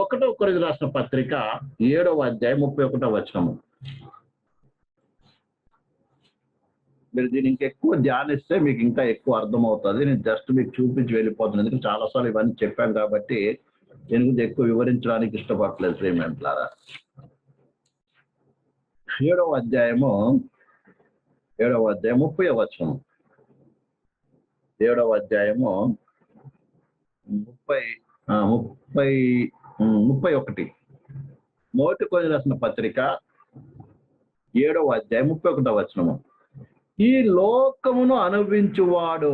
ఒకటో కొరింథీ రాసిన పత్రిక 7వ అధ్యాయం 31వ వచనము. మీరు దీన్ని ఇంకెక్కువ ధ్యానిస్తే మీకు ఇంకా ఎక్కువ అర్థమవుతుంది. నేను జస్ట్ మీకు చూపించి వెళ్ళిపోతున్నాను, ఎందుకంటే చాలాసార్లు ఇవన్నీ చెప్పాను కాబట్టి దీని గురించి ఎక్కువ వివరించడానికి ఇష్టపడలేదు ప్రేమేంట్లారా. 7వ అధ్యాయము 30వ వచనం. 7వ అధ్యాయము 31. మొదటి కొరింథీ రాసిన పత్రిక 7వ అధ్యాయం 31వ వచనము. ఈ లోకమును అనుభవించువాడు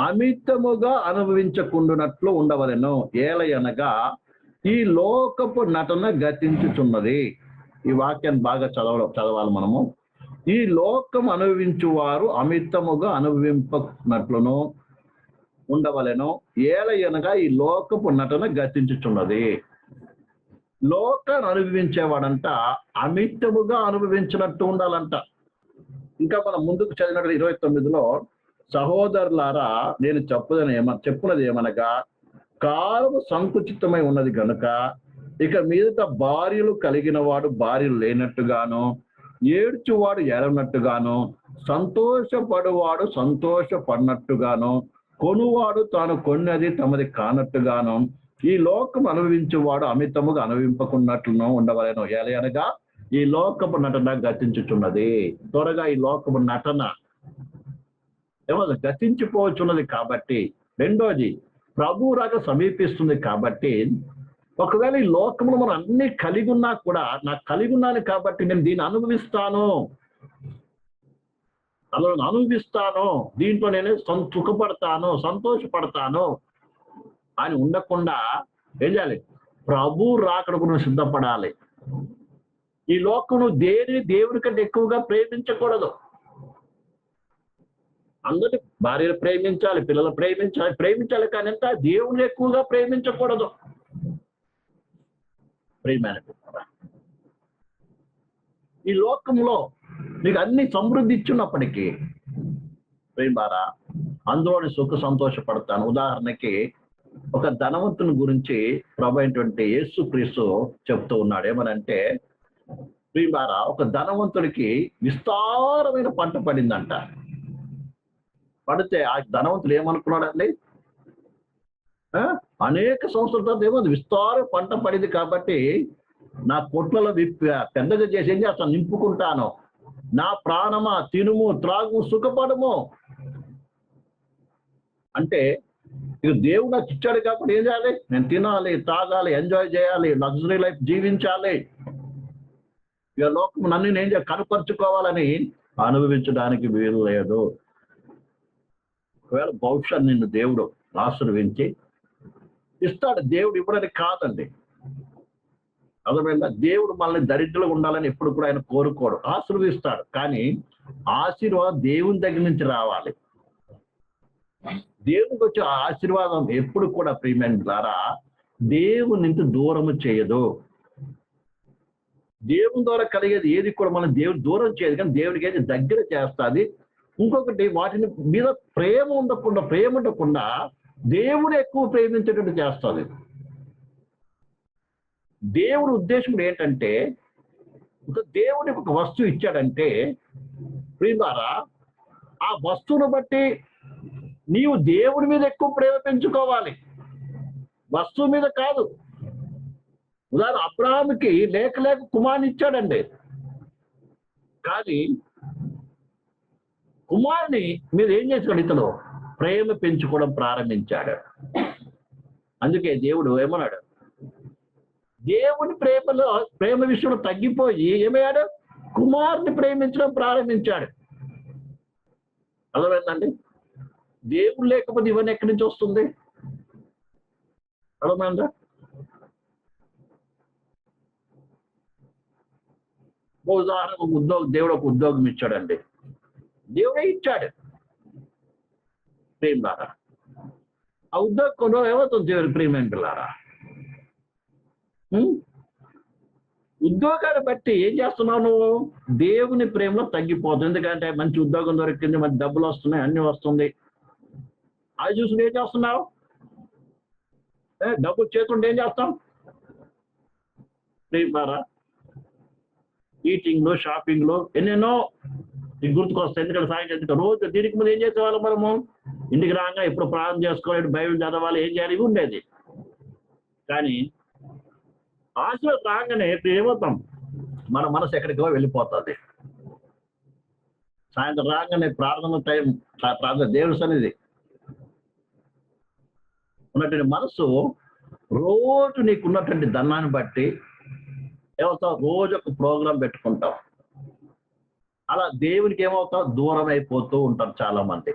అమితముగా అనుభవించకుండునట్లు ఉండవలెను, ఏలయనగా ఈ లోకపు నటన గతించుచున్నది. ఈ వాక్యాన్ని బాగా చదవాలి మనము. ఈ లోకం అనుభవించువారు అమితముగా అనుభవింపనట్లును ఉండవలెను, ఏలయనగా ఈ లోకపు నటన గతించుచున్నది. లోకాన్ని అనుభవించేవాడంట అమితముగా అనుభవించినట్టు ఉండాలంట. ఇంకా మనం ముందుకు చదివినట్టు 29లో, సహోదరులారా నేను చెప్పున్నది ఏమనగా, కాలము సంకుచితమై ఉన్నది గనుక ఇక మీదట భార్యలు కలిగిన వాడు భార్యలు లేనట్టుగాను, ఏడ్చువాడు ఏడనట్టుగాను, సంతోషపడువాడు సంతోషపడినట్టుగాను, కొనువాడు తాను కొన్నది తమది కానట్టుగాను ఈ లోకం అనుభవించేవాడు అమితముగా అనుభవింపకున్నట్లును ఉండవలేను, ఏలయనగా ఈ లోకపు నటన గతించుచున్నది. త్వరగా ఈ లోకపు నటన గతించిపోవచ్చున్నది కాబట్టి. రెండోది, ప్రభు రాక సమీపిస్తుంది కాబట్టి ఒకవేళ ఈ లోకంలో మనం అన్ని కలిగి ఉన్నా కూడా, నాకు కలిగి ఉన్నాను కాబట్టి నేను దీన్ని అనుభవిస్తాను, దీంట్లో నేను సుఖపడతాను, సంతోషపడతాను అని ఉండకుండా ఏం చేయాలి? ప్రభు రాకడకు నువ్వు సిద్ధపడాలి. ఈ లోకం దేవుడి కంటే ఎక్కువగా ప్రేమించకూడదు. అందరినీ భార్యలు ప్రేమించాలి, పిల్లలు ప్రేమించాలి కానీ ఎంత దేవుని ఎక్కువగా ప్రేమించకూడదు. ప్రేమైన ఈ లోకంలో నీకు అన్ని సమృద్ధి ఇచ్చినప్పటికీ ప్రేమారా అందులోని సుఖ సంతోషపడతాను. ఉదాహరణకి ఒక ధనవంతుని గురించి ప్రభు అయినటువంటి యేసుక్రీస్తు చెప్తూ ఉన్నాడు. ఏమనంటే, ప్రియులారా, ఒక ధనవంతుడికి విస్తారమైన పంట పడిందంట. పడితే ఆ ధనవంతుడు ఏమనుకున్నాడండి? అనేక సంవత్సరాల తర్వాత ఏమో విస్తార పంట పడింది కాబట్టి నా కొట్లలో పెద్దగా చేసేది అసలు నింపుకుంటాను, నా ప్రాణమా తినుము త్రాగు సుఖపడము అంటే, ఇది దేవుడు నాకు ఇచ్చాడు కాబట్టి ఏం చేయాలి? నేను తినాలి, తాగాలి, ఎంజాయ్ చేయాలి, లగ్జరీ లైఫ్ జీవించాలి, ఇక లోకం నన్ను నేను కనుపరుచుకోవాలని అనుభవించడానికి వీలు లేదు. ఒకవేళ భవిష్యత్ నిన్ను దేవుడు ఆశీర్వించి ఇస్తాడు. దేవుడు ఇవ్వడానికి కాదండి, అర్థమైందా? దేవుడు మనల్ని దరిద్రులుగా ఉండాలని ఎప్పుడు కూడా ఆయన కోరుకోడు, ఆశీర్వదిస్తాడు. కానీ ఆశీర్వాదం దేవుని దగ్గర నుంచి రావాలి. దేవునికి వచ్చే ఆశీర్వాదం ఎప్పుడు కూడా ప్రియమైన ద్వారా దేవుని నుంచి దూరము చేయదు. దేవుని ద్వారా కలిగేది ఏది కూడా మనం దేవుని దూరం చేయదు, కానీ దేవునికి ఏది దగ్గర చేస్తుంది. ఇంకొకటి, వాటిని మీద ప్రేమ ఉండకుండా దేవుడు ఎక్కువ ప్రేమించేటట్టు చేస్తుంది. దేవుడి ఉద్దేశం ఏంటంటే, దేవుడికి ఒక వస్తువు ఇచ్చాడంటే ప్రియులారా, ఆ వస్తువును బట్టి నీవు దేవుడి మీద ఎక్కువ ప్రేమ పెంచుకోవాలి, వస్తువు మీద కాదు. ఉదాహరణ, అబ్రాహాముకి లేక కుమారుని ఇచ్చాడండి, కానీ కుమారుని మీద ఏం చేశాడు? ఇతను ప్రేమ పెంచుకోవడం ప్రారంభించాడు. అందుకే దేవుడు ఏమన్నాడు? దేవుని ప్రేమ విషయంలో తగ్గిపోయి ఏమయ్యాడు? కుమారుని ప్రేమించడం ప్రారంభించాడు. అర్థమైందండి? దేవుడు లేకపోతే ఇవన్నీ ఎక్కడి నుంచి వస్తుంది? అర్థమైందా? ఉదాహరణ, దేవుడు ఒక ఉద్యోగం ఇచ్చాడండి, దేవుడే ఇచ్చాడు. ప్రేమలారా, ఆ ఉద్యోగంలో ఏమవుతుంది? దేవుడు ప్రేమైన పిల్లారా, ఉద్యోగాన్ని బట్టి ఏం చేస్తున్నావు నువ్వు? దేవుని ప్రేమలో తగ్గిపోతుంది. ఎందుకంటే మంచి ఉద్యోగం దొరికింది, మంచి డబ్బులు వస్తున్నాయి, అన్ని వస్తుంది, అది చూసి ఏం చేస్తున్నావు? డబ్బు చేతుంటే ఏం చేస్తాం? ప్రియులారా, ఈటింగ్లు, షాపింగ్లు ఎన్నెన్నో నీకు గుర్తుకొస్తాయి. ఎందుకంటే సాయంత్రం రోజు దీనికి ముందు ఏం చేసేవాళ్ళం మనము? ఇంటికి రాగా ఇప్పుడు ప్రార్థన చేసుకోవాలి, బైబిల్ చదవాలి, ఏం చేయాలి, ఇవి ఉండేది. కానీ ఆశలో రాగానే ఇప్పుడు ఏమవుతాం, మన మనసు ఎక్కడికో వెళ్ళిపోతుంది. సాయంత్రం రాగానే ప్రార్థన టైం, ప్రార్థన దేవుడి సన్నిధి ఉన్నటువంటి మనసు రోజు నీకున్నటువంటి ధనాన్ని బట్టి ఏమవుతావు, రోజు ఒక ప్రోగ్రాం పెట్టుకుంటాం. అలా దేవునికి ఏమవుతావు, దూరం అయిపోతూ ఉంటారు చాలా మంది.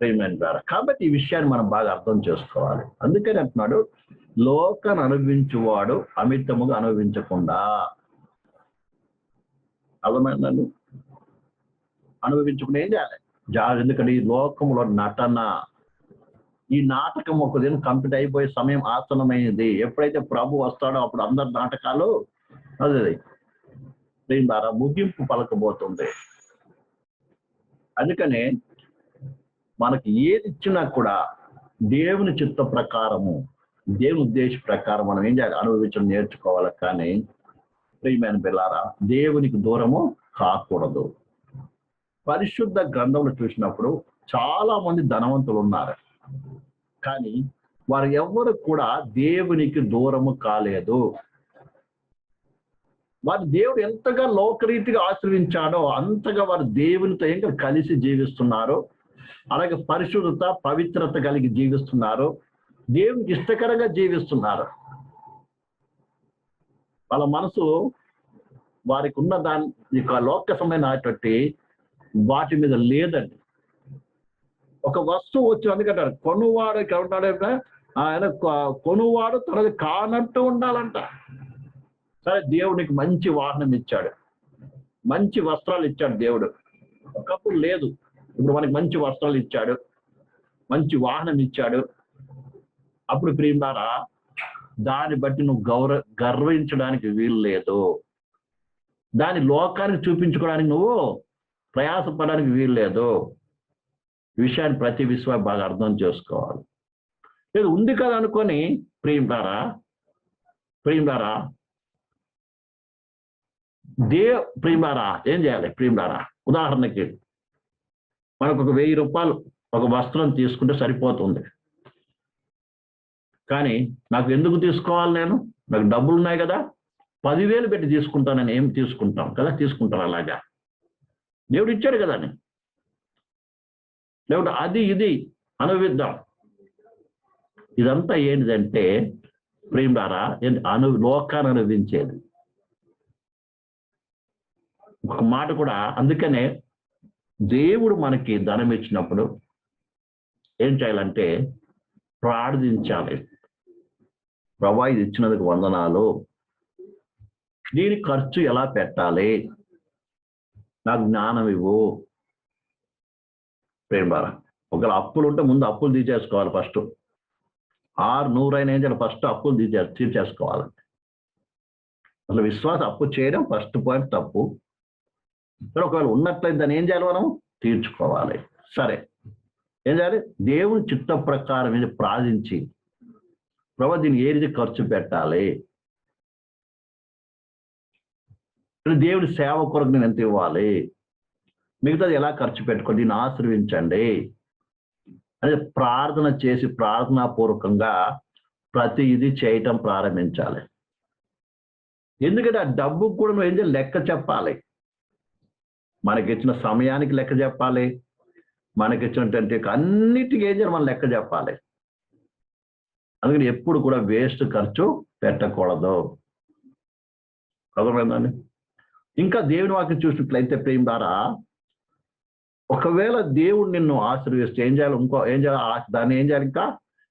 ప్రియమైన ద్వారా కాబట్టి ఈ విషయాన్ని మనం బాగా అర్థం చేసుకోవాలి. అందుకని అంటున్నాడు, లోకాన్ని అనుభవించువాడు అమితముగా అనుభవించకుండా. అర్థమైందండి? అనుభవించకుండా ఏం చేయాలి? ఎందుకంటే ఈ లోకంలో నటన, ఈ నాటకం ఒక దినం కంప్లీట్ అయిపోయే సమయం ఆసన్నమైంది. ఎప్పుడైతే ప్రభు వస్తాడో అప్పుడు అందరి నాటకాలు అదే దీని ద్వారా ముగింపు పలకబోతుంది. అందుకనే మనకి ఏది ఇచ్చినా కూడా దేవుని చిత్త ప్రకారము, దేవుని ఉద్దేశ ప్రకారం మనం ఏం చేయాలి, అనుభవించడం నేర్చుకోవాలి. కానీ ప్రియమైన బిడ్డలారా, దేవునికి దూరము కాకూడదు. పరిశుద్ధ గ్రంథంలో చూసినప్పుడు చాలా మంది ధనవంతులు ఉన్నారు, కానీ వారు ఎవ్వరు కూడా దేవునికి దూరము కాలేదు. వారు దేవుడు ఎంతగా లోకరీతిగా ఆశ్రయించాడో అంతగా వారు దేవునితో ఇంకా కలిసి జీవిస్తున్నారు. అలాగే పరిశుద్ధత, పవిత్రత కలిగి జీవిస్తున్నారు, దేవునికి ఇష్టకరంగా జీవిస్తున్నారు. వాళ్ళ మనసు వారికి ఉన్న దాని యొక్క లోక సంబంధమైనటువంటి వాటి మీద లేదండి. ఒక వస్తువు వచ్చి అందుకంటారు, కొనువాడు ఉంటాడంటే ఆయన కొనువాడు తనది కానట్టు ఉండాలంట. సరే, దేవుడికి మంచి వాహనం ఇచ్చాడు, మంచి వస్త్రాలు ఇచ్చాడు దేవుడు. ఒకప్పుడు లేదు, ఇప్పుడు మనకి మంచి వస్త్రాలు ఇచ్చాడు, మంచి వాహనం ఇచ్చాడు. అప్పుడు ప్రియులారా, దాన్ని బట్టి నువ్వు గర్వించడానికి వీలు లేదు. దాని లోకానికి చూపించుకోవడానికి నువ్వు ప్రయాసపడడానికి వీలు లేదు. ఈ విషయాన్ని ప్రతి విశ్వాసం బాగా అర్థం చేసుకోవాలి. లేదు ఉంది కదా అనుకొని ప్రియులారా ప్రియులారా ఏం చేయాలి? ప్రియులారా, ఉదాహరణకి మనకు ఒక 1000 రూపాయలు ఒక వస్త్రం తీసుకుంటే సరిపోతుంది. కానీ నాకు ఎందుకు తీసుకోవాలి? నాకు డబ్బులు ఉన్నాయి కదా, 10,000 పెట్టి తీసుకుంటానని ఏం తీసుకుంటాం కదా, తీసుకుంటాను. అలాగా దేవుడు ఇచ్చాడు కదా అని దేవుడు అది ఇది అనుభవిద్దాం. ఇదంతా ఏంటిదంటే ప్రియులారా, లోకాన్ని అనుభవించేది. ఒక మాట కూడా, అందుకనే దేవుడు మనకి ధనం ఇచ్చినప్పుడు ఏం చేయాలంటే ప్రార్థించాలి. ప్రభా, ఇది ఇచ్చినందుకు వందనాలు, దీని ఖర్చు ఎలా పెట్టాలి, నాకు జ్ఞానం ఇవ్వు. ప్రేమ, ఒకవేళ అప్పులు ఉంటే ముందు అప్పులు తీసేసుకోవాలి. ఫస్ట్ 600 అయినా ఏం చేయాలి, ఫస్ట్ అప్పులు తీర్చేసుకోవాలి. అసలు విశ్వాసం అప్పు చేయడం ఫస్ట్ పాయింట్ తప్పు. ఒకవేళ ఉన్నట్లయితే దాన్ని ఏం చేయాలి, మనం తీర్చుకోవాలి. సరే, ఏం చేయాలి? దేవుని చిత్త ప్రకారం ఇది ప్రార్థించి, ప్రభు దీన్ని ఏ రీతి ఖర్చు పెట్టాలి, దేవుడి సేవ కొరకు నేను ఎంత ఇవ్వాలి, మిగతాది ఎలా ఖర్చు పెట్టుకోండి, దీన్ని ఆశీర్వించండి అని ప్రార్థన చేసి ప్రార్థనాపూర్వకంగా ప్రతి ఇది చేయటం ప్రారంభించాలి. ఎందుకంటే ఆ డబ్బుకు కూడా నువ్వు ఏం చేయాలి, లెక్క చెప్పాలి. మనకిచ్చిన సమయానికి లెక్క చెప్పాలి, మనకిచ్చినటువంటి అన్నిటికీ ఏం చేయాలి, మనం లెక్క చెప్పాలి. అందుకని ఎప్పుడు కూడా వేస్ట్ ఖర్చు పెట్టకూడదు. అర్థమైందండి? ఇంకా దేవుని వాక్యం చూసినట్లయితే ప్రేమ ద్వారా, ఒకవేళ దేవుడు నిన్ను ఆశీర్వదిస్తే ఏం చేయాలి, దాన్ని ఏం చేయాలి, ఇంకా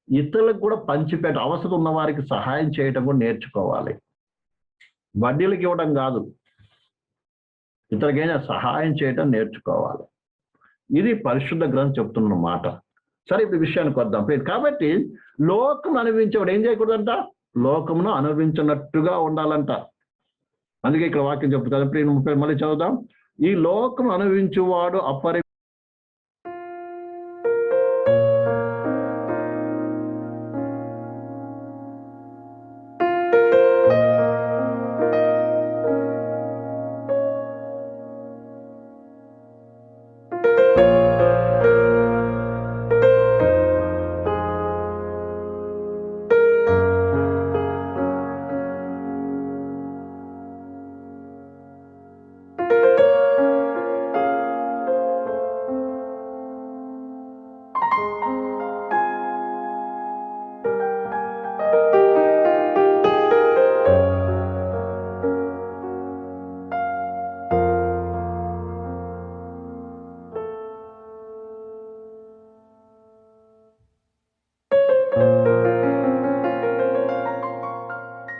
ఇతరులకు కూడా పంచిపెట్ట, అవసరం ఉన్న వారికి సహాయం చేయటం కూడా నేర్చుకోవాలి. వడ్డీలకు ఇవ్వడం కాదు, ఇతరులకి ఏం చేయాలి, సహాయం చేయటం నేర్చుకోవాలి. ఇది పరిశుద్ధ గ్రంథం చెప్తున్న మాట. సరే, ఇప్పుడు విషయానికి వద్దాం. కాబట్టి లోకం అనుభవించేవాడు ఏం చేయకూడదంట, లోకమును అనుభవించినట్టుగా ఉండాలంట. అందుకే ఇక్కడ వాక్యం చెప్తుంది కదా, 30 మళ్ళీ చదువుదాం. ఈ లోకం అనుభవించేవాడు